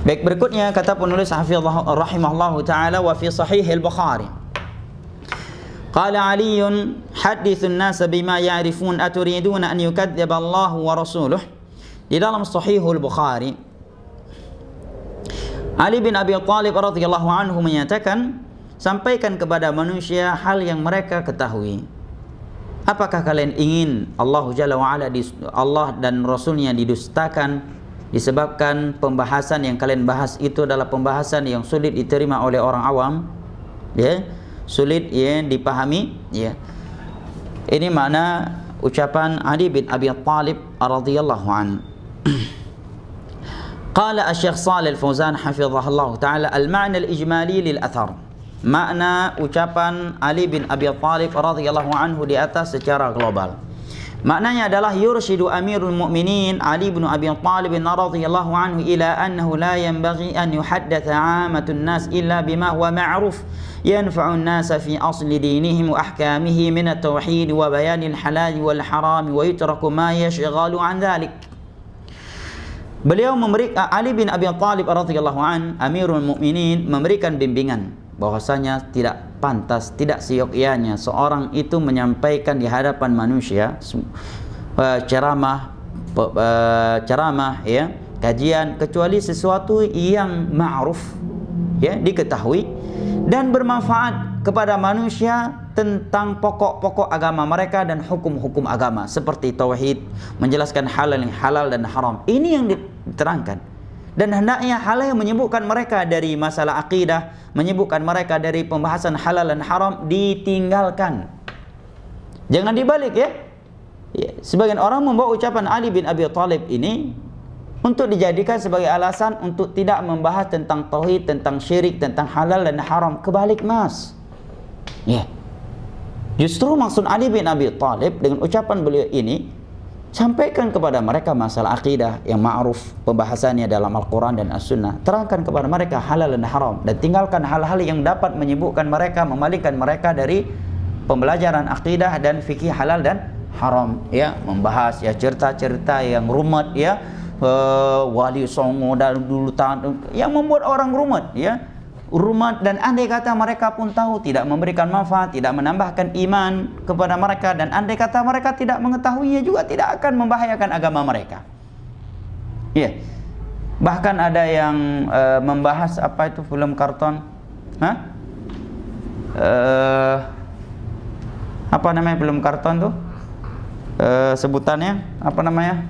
Baik, berikutnya kata penulis hafizah rahimahullahu taala, wa fi sahih al-Bukhari qala Aliun hadithun nas bima ya'rifun aturiduna an yukadzdzaba Allah wa rasuluh. Di dalam sahih al-Bukhari, Ali bin Abi Thalib radhiyallahu anhu menyatakan, sampaikan kepada manusia hal yang mereka ketahui. Apakah kalian ingin Allah Jalla wa'ala, Allah dan Rasulnya didustakan disebabkan pembahasan yang kalian bahas itu adalah pembahasan yang sulit diterima oleh orang awam, ya, sulit ya dipahami, ya. Ini makna ucapan Ali bin Abi Thalib radhiyallahu anhu. Qala Asy-Syaikh Shalih Al-Fauzan hafizahullah taala, al-ma'na al-ijmali lil athar. Makna ucapan Ali bin Abi Thalib radhiyallahu anhu di atas secara global. Maknanya adalah yurshidu Amirul Mukminin Ali bin Abi Thalib radhiyallahu anhu ila annahu la yanbaghi an yuhaddatha 'amatun nas illa bima huwa ma'ruf yanfa'u an-nas fi asli dinihim wa ahkamihi min at-tauhid wa bayan al-halal wal haram wa yutraku ma yashghalu 'an dhalik. Beliau memberikan, Ali bin Abi Thalib radhiyallahu anhu, Amirul Mukminin, memberikan bimbingan bahwasanya tidak pantas, tidak seyogyanya seorang itu menyampaikan di hadapan manusia ceramah, ya, kajian, kecuali sesuatu yang ma'ruf, ya, diketahui dan bermanfaat kepada manusia tentang pokok-pokok agama mereka dan hukum-hukum agama seperti tauhid, menjelaskan halal dan haram. Ini yang diterangkan. Dan hendaknya hal yang menyibukkan mereka dari masalah akidah, menyibukkan mereka dari pembahasan halal dan haram ditinggalkan. Jangan dibalik, ya. Sebagian orang membawa ucapan Ali bin Abi Thalib ini untuk dijadikan sebagai alasan untuk tidak membahas tentang tauhid, tentang syirik, tentang halal dan haram. Kebalik, mas. Ya. Justru maksud Ali bin Abi Thalib dengan ucapan beliau ini, sampaikan kepada mereka masalah akidah yang ma'ruf, pembahasannya dalam Al-Quran dan As-Sunnah. Terangkan kepada mereka halal dan haram, dan tinggalkan hal-hal yang dapat menyibukkan mereka, memalingkan mereka dari pembelajaran akidah dan fikih halal dan haram, ya. Membahas ya cerita-cerita yang rumet, ya, wali songo dan dulu yang membuat orang rumet, ya. Rumat, dan andai kata mereka pun tahu tidak memberikan manfaat, tidak menambahkan iman kepada mereka, dan andai kata mereka tidak mengetahuinya juga tidak akan membahayakan agama mereka. Ya. Bahkan ada yang membahas apa itu film karton, apa namanya film karton tuh? Sebutannya apa namanya?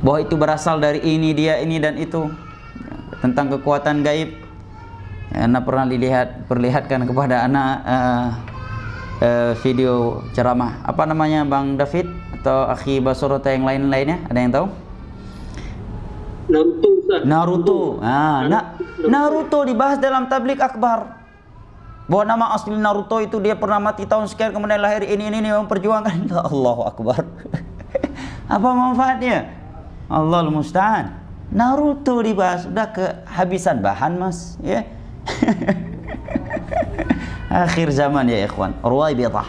Bahwa itu berasal dari ini, dia, ini dan itu, tentang kekuatan gaib. Anak pernah perlihatkan kepada anak video ceramah, apa namanya, Bang David atau Akhi Basurota yang lain-lainnya, ada yang tahu? Naruto. Naruto dibahas dalam tabligh akbar. Bahwa nama asli Naruto itu dia pernah mati tahun sekian, kemudian lahir ini memperjuangkan. Allahu Akbar. Apa manfaatnya? Allahul musta'an. Naruto dibahas, udah kehabisan bahan, mas, ya. Akhir zaman, ya ikhwan, Ruwaibidah.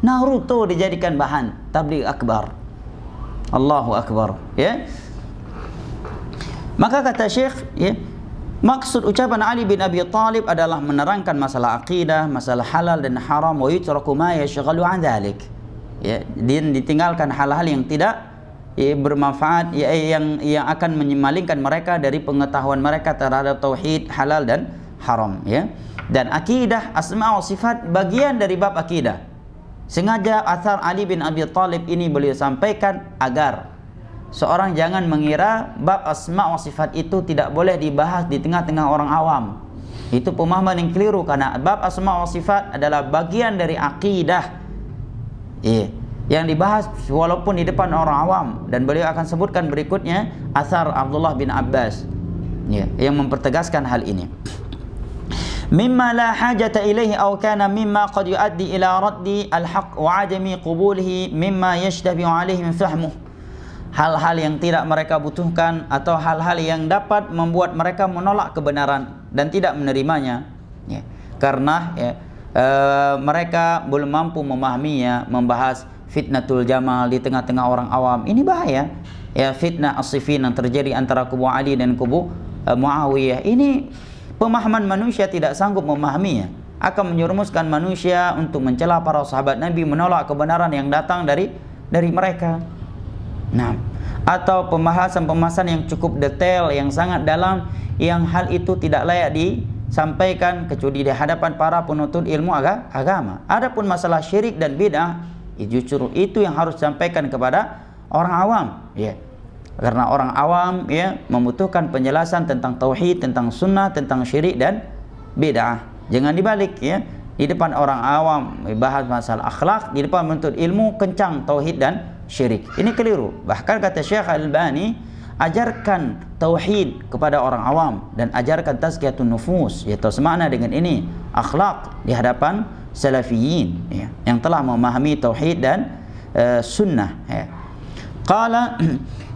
Naruto dijadikan bahan tabligh akbar. Allahu Akbar, ya. Maka kata Syekh, ya, maksud ucapan Ali bin Abi Thalib adalah menerangkan masalah akidah, masalah halal dan haram, wa yutraku ma yashghalu an dzalik. Ya, dan ditinggalkan hal-hal yang tidak, ya, bermanfaat, ya, yang akan memalingkan mereka dari pengetahuan mereka terhadap tauhid, halal dan haram, ya. Dan akidah, asma wa sifat bagian dari bab akidah. Sengaja athar Ali bin Abi Thalib ini beliau sampaikan agar seorang jangan mengira bab asma wa sifat itu tidak boleh dibahas di tengah-tengah orang awam. Itu pemahaman yang keliru, karena bab asma wa sifat adalah bagian dari akidah, yang dibahas walaupun di depan orang awam. Dan beliau akan sebutkan berikutnya athar Abdullah bin Abbas, yang mempertegaskan hal ini. Mimma la hajata ilaihi aw kana mimma qad yuaddi ila raddi al-haq wa adami qubulihi mimma yashtabihu alaihi min fahmuh. Hal-hal yang tidak mereka butuhkan atau hal-hal yang dapat membuat mereka menolak kebenaran dan tidak menerimanya, ya. Karena, ya, mereka belum mampu memahaminya. Membahas fitnatul jamal di tengah-tengah orang awam, ini bahaya. ya fitnah as-Siffin yang terjadi antara kubu Ali dan kubu Muawiyah. Ini pemahaman manusia tidak sanggup memahaminya, akan menyerumuskan manusia untuk mencela para sahabat Nabi, menolak kebenaran yang datang dari mereka. Nah, atau pembahasan yang cukup detail, yang sangat dalam, yang hal itu tidak layak disampaikan kecuali di hadapan para penuntut ilmu agama. Adapun masalah syirik dan bid'ah, justru itu yang harus disampaikan kepada orang awam, ya. Karena orang awam ya membutuhkan penjelasan tentang tauhid, tentang sunnah, tentang syirik dan bid'ah. Jangan dibalik ya. Di depan orang awam bahas masalah akhlak, di depan menuntut ilmu kencang tauhid dan syirik. Ini keliru. Bahkan kata Syekh Al-Albani, ajarkan tauhid kepada orang awam dan ajarkan tazkiyatun nufus, yaitu semakna dengan ini, akhlak di hadapan salafiyin ya, yang telah memahami tauhid dan sunnah ya. Qala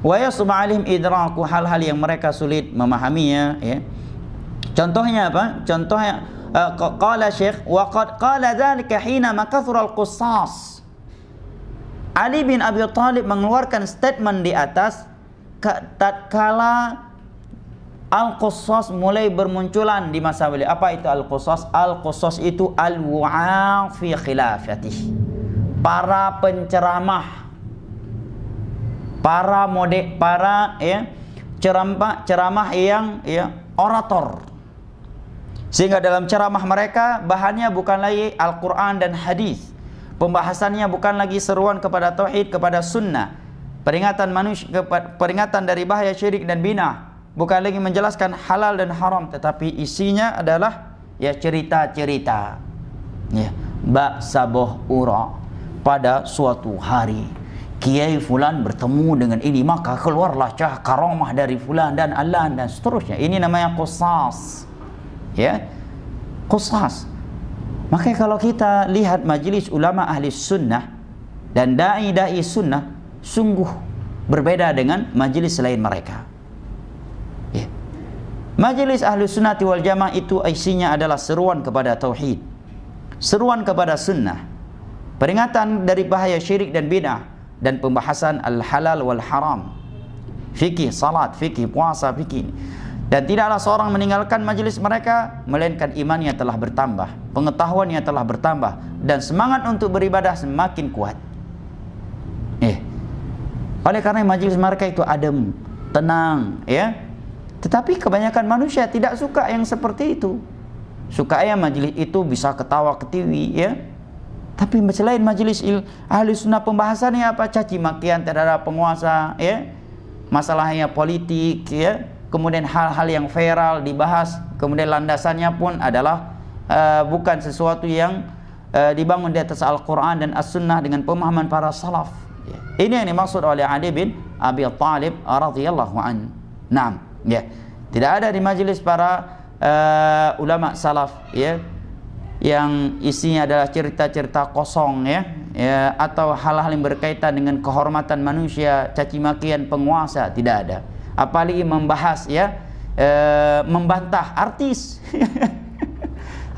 wa yasbu alaihim idraku, hal-hal yang mereka sulit memahaminya ya. Contohnya apa? Contohnya qala Syekh wa qad qala dzalika hina makathura al-qussas. Ali bin Abi Thalib mengeluarkan statement di atas tatkala al-qussas mulai bermunculan di masa beliau. Apa itu al-qussas? Al-qussas itu al-wu'a fi khilafatih, para penceramah, para ya ceramah yang ya orator, sehingga dalam ceramah mereka bahannya bukan lagi Al-Quran dan hadis, pembahasannya bukan lagi seruan kepada tauhid, kepada sunnah, peringatan manusia, peringatan dari bahaya syirik dan bid'ah, bukan lagi menjelaskan halal dan haram, tetapi isinya adalah ya cerita-cerita ya, bak saboh ura, pada suatu hari Kiai Fulan bertemu dengan ini, maka keluarlah cah karamah dari Fulan dan Alan dan seterusnya. Ini namanya qusas ya, qusas. Maka kalau kita lihat majelis ulama ahli sunnah dan da'i sunnah, sungguh berbeda dengan majelis selain mereka ya. Majelis ahli sunnati wal jamaah itu isinya adalah seruan kepada tauhid, seruan kepada sunnah, peringatan dari bahaya syirik dan bid'ah, dan pembahasan al-halal wal haram, fikih salat, fikih puasa, fikih. Dan tidaklah seorang meninggalkan majelis mereka melainkan imannya telah bertambah, pengetahuannya telah bertambah, dan semangat untuk beribadah semakin kuat. Oleh karena majelis mereka itu adem, tenang ya. Tetapi kebanyakan manusia tidak suka yang seperti itu. Suka ya majelis itu bisa ketawa ketiwi ya. Tapi selain majelis ahli sunnah, pembahasannya apa? Caci makian terhadap penguasa ya, masalahnya politik ya, kemudian hal-hal yang viral dibahas, kemudian landasannya pun adalah bukan sesuatu yang dibangun di atas Al-Quran dan As-Sunnah dengan pemahaman para salaf ya. Ini yang dimaksud oleh Ali bin Abi Thalib radhiyallahu anhu. Naam ya. Tidak ada di majelis para ulama salaf ya yang isinya adalah cerita-cerita kosong ya, atau hal-hal yang berkaitan dengan kehormatan manusia, caci makian penguasa, tidak ada. Apalagi membahas ya, membantah artis.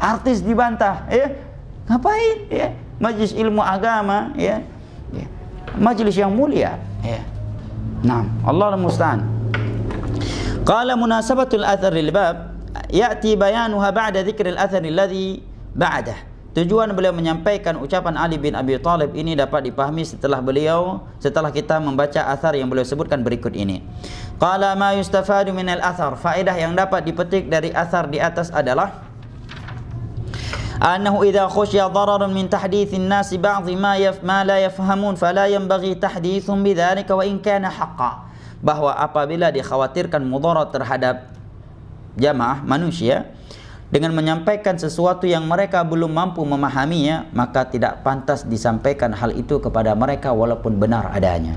Artis dibantah ya, ngapain ya? Majelis ilmu agama ya, majelis yang mulia ya. Nah, Allahul musta'an. Qala munasabatul athar lil bab ya'ti bayanuha ba'da dzikril athar alladhi ba'dah. Tujuan beliau menyampaikan ucapan Ali bin Abi Thalib ini dapat dipahami setelah kita membaca athar yang beliau sebutkan berikut ini. Qala ma yustafadu minal athar, faedah yang dapat dipetik dari athar di atas adalah annahu idza khushiya dararun min tahditsin nasi ba'dhi ma la yafhamun fala yanbaghi tahdithum bidzalika wa in kana haqqan, bahwa apabila dikhawatirkan mudarat terhadap jamaah manusia dengan menyampaikan sesuatu yang mereka belum mampu memahaminya, maka tidak pantas disampaikan hal itu kepada mereka walaupun benar adanya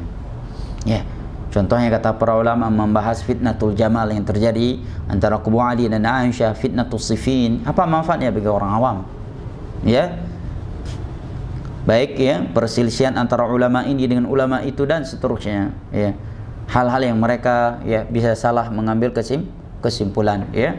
ya. Contohnya kata para ulama membahas fitnatul jamal yang terjadi antara kubu Ali dan Aisyah, fitnatul Siffin. Apa manfaatnya bagi orang awam ya? Baik ya, perselisihan antara ulama ini dengan ulama itu dan seterusnya ya. Hal-hal yang mereka ya bisa salah mengambil kesimpulan ya.